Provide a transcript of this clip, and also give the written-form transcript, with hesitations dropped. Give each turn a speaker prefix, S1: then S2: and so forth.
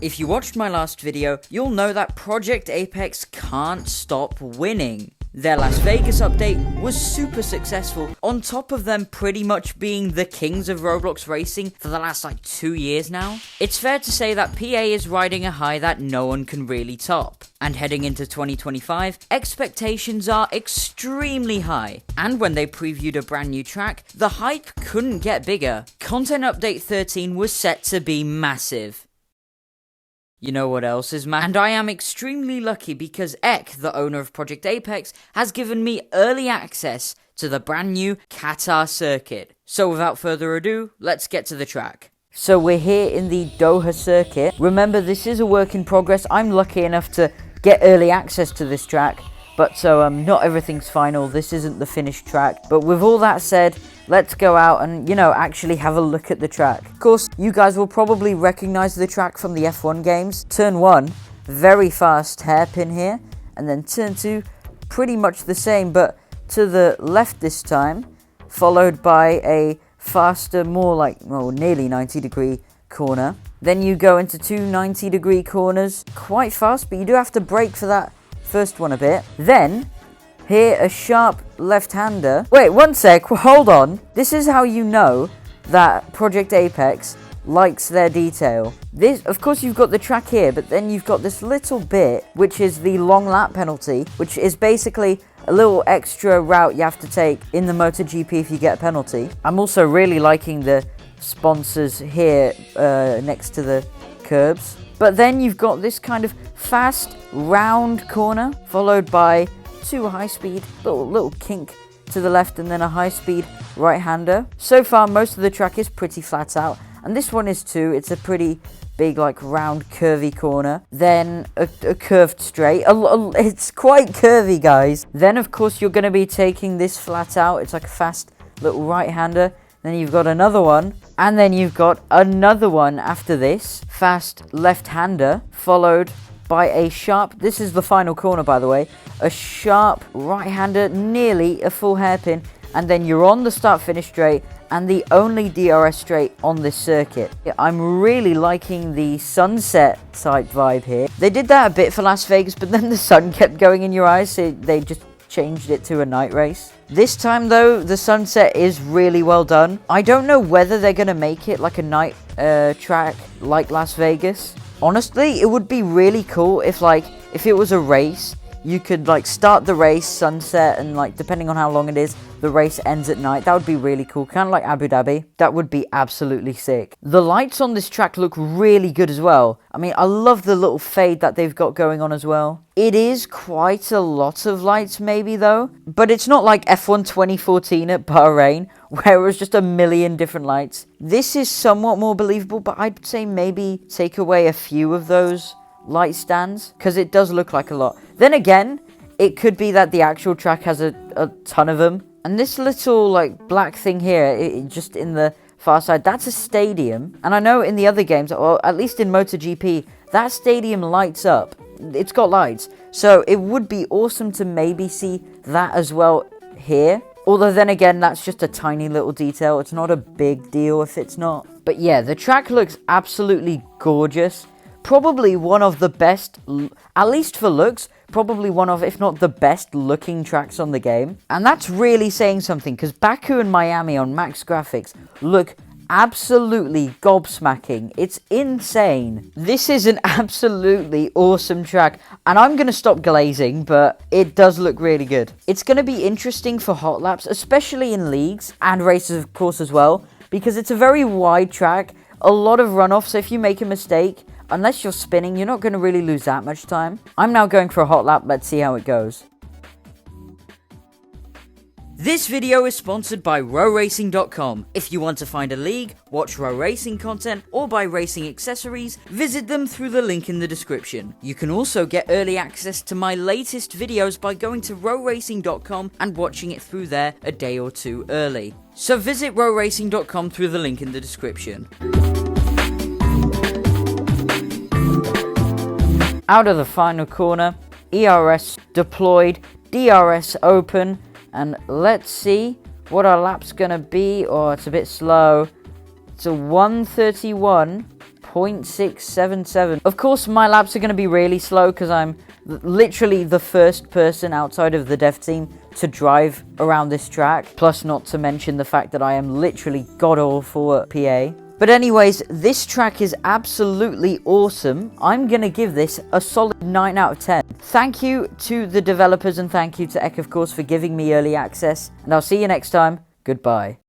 S1: If you watched my last video, you'll know that Project Apex can't stop winning. Their Las Vegas update was super successful, on top of them pretty much being the kings of Roblox racing for the last 2 years now. It's fair to say that PA is riding a high that no one can really top. And heading into 2025, expectations are extremely high. And when they previewed a brand new track, the hype couldn't get bigger. Content Update 13 was set to be massive. You know what else is mad? And I am extremely lucky because Ek, the owner of Project Apex, has given me early access to the brand new Qatar circuit. So without further ado, let's get to the track. So we're here in the Doha circuit. Remember, this is a work in progress. I'm lucky enough to get early access to this track, but not everything's final. This isn't the finished track. But with all that said, let's go out and, actually have a look at the track. Of course, you guys will probably recognize the track from the F1 games. Turn 1, very fast hairpin here. And then turn 2, pretty much the same, but to the left this time. Followed by a faster, more nearly 90-degree corner. Then you go into two 90-degree corners. Quite fast, but you do have to brake for that first one a bit. Then here, a sharp left-hander. Wait, one sec, hold on. This is how you know that Project Apex likes their detail. This, of course, you've got the track here, but then you've got this little bit, which is the long lap penalty, which is basically a little extra route you have to take in the MotoGP if you get a penalty. I'm also really liking the sponsors here next to the curbs. But then you've got this kind of fast, round corner, followed by two high-speed, little kink to the left, and then a high-speed right-hander. So far, most of the track is pretty flat out, and this one is too. It's a pretty big, round, curvy corner. Then a curved straight. It's quite curvy, guys. Then, of course, you're going to be taking this flat out. It's like a fast little right-hander. Then you've got another one, and then you've got another one after this. Fast left-hander, followed by a sharp, this is the final corner by the way, a sharp right-hander, nearly a full hairpin, and then you're on the start-finish straight, and the only DRS straight on this circuit. I'm really liking the sunset type vibe here. They did that a bit for Las Vegas, but then the sun kept going in your eyes, so they just changed it to a night race. This time though, the sunset is really well done. I don't know whether they're gonna make it like a night track like Las Vegas. Honestly, it would be really cool if it was a race, you could start the race, sunset, and depending on how long it is, the race ends at night. That would be really cool, kind of like Abu Dhabi. That would be absolutely sick. The lights on this track look really good as well. I mean, I love the little fade that they've got going on as well. It is quite a lot of lights maybe though, but it's not like F1 2014 at Bahrain, where it was just a million different lights. This is somewhat more believable, but I'd say maybe take away a few of those light stands, because it does look like a lot. Then again, it could be that the actual track has a ton of them. And this little black thing here, just in the far side, that's a stadium. And I know in the other games, or at least in MotoGP, that stadium lights up. It's got lights. So it would be awesome to maybe see that as well here. Although then again, that's just a tiny little detail. It's not a big deal if it's not. But yeah, the track looks absolutely gorgeous. Probably one of the best, at least for looks, probably one of, if not the best looking tracks on the game. And that's really saying something, because Baku and Miami on max graphics look absolutely gobsmacking. It's insane. This is an absolutely awesome track, and I'm going to stop glazing, but it does look really good. It's going to be interesting for hot laps, especially in leagues and races, of course, as well, because it's a very wide track, a lot of runoff, so if you make a mistake, unless you're spinning, you're not going to really lose that much time. I'm now going for a hot lap. Let's see how it goes. This video is sponsored by rowracing.com. If you want to find a league, watch Row Racing content, or buy racing accessories, visit them through the link in the description. You can also get early access to my latest videos by going to rowracing.com and watching it through there a day or two early. So visit rowracing.com through the link in the description. Out of the final corner, ERS deployed, DRS open, and let's see what our lap's gonna be. Oh, it's a bit slow. It's a 1:31. 0.677. Of course, my laps are going to be really slow because I'm literally the first person outside of the dev team to drive around this track. Plus, not to mention the fact that I am literally god-awful at PA. But anyways, this track is absolutely awesome. I'm going to give this a solid 9 out of 10. Thank you to the developers and thank you to Eck, of course, for giving me early access. And I'll see you next time. Goodbye.